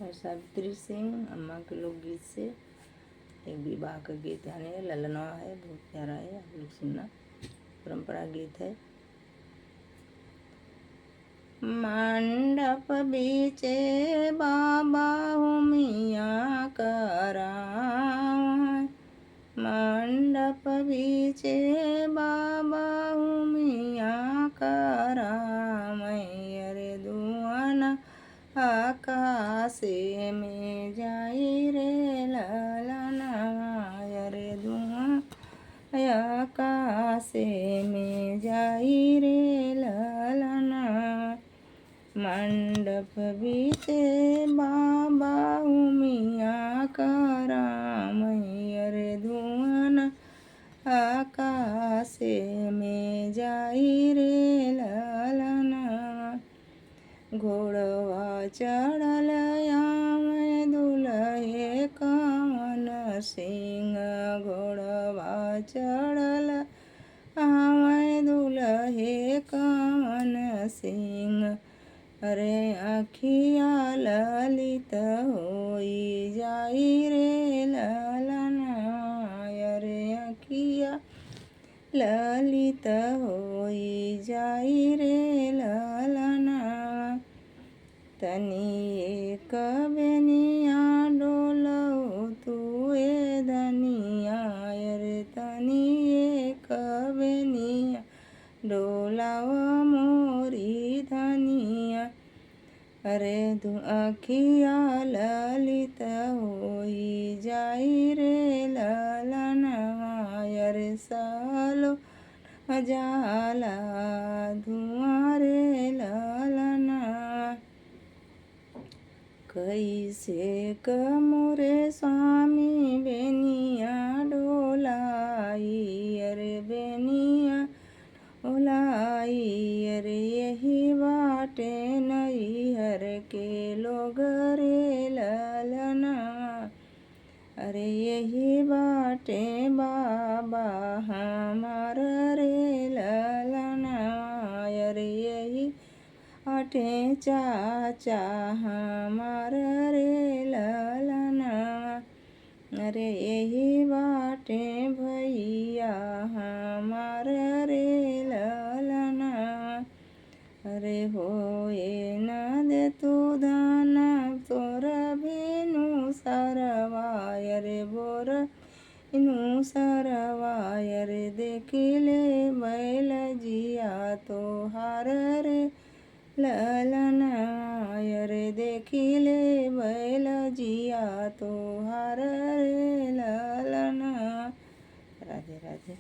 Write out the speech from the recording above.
और सावित्री सिंह अम्मा के लोकगीत से एक विवाह का गीत यानी ललना है, बहुत प्यारा है, आप लोग सुनना। परंपरा गीत है। मंडप बीचे बाबा हुमिया करावै, मंडप बीचे बाबा हुमिया करावै। अरे दुआना आकाशे में जाई रे ललना, अरे दुआ आकाशे में जाई रे ललना। मंडप बीचे बाबा हुमिया करावै, अरे धुआं आकाशे में जाई रे ललना। घोड़वा चढ़ल आवे दुल्हे कवन सिंह, घोड़वा चढ़ल आवे दुल्हे कवन सिंह। अरे आखिया ललित होई जाई रे ललना, अरे आखिया ललित होई जाई रे ललना। तनी एक बेनिया डोलऊ तुए धनिया, अरे तनी एक बेनिया डोलाव मोरी धनिया। अरे आखिया ललित होई जाई रे ललना, अरे सालो जाला धुआं रे ललना। कैसे मोरे स्वामी बेनिया डोलाई, अरे बेनिया डोलाई। अरे यही बाटे नैहर के लोग रे ललना, अरे यही बाटे बाबा हमार रे ललना, अरे यही बाटे चाचा हमार रे ललना। अरे यही बाटे भैया हमार रे ललना। अरे होए न दे तू दान तोर बिनु सरवा, अरे बोर बिनु सरवा। अरे देखिले बैल जिया तोहार रे ललना, अरे देखिले बैल जिया तोहार रे ललना। राधे राधे।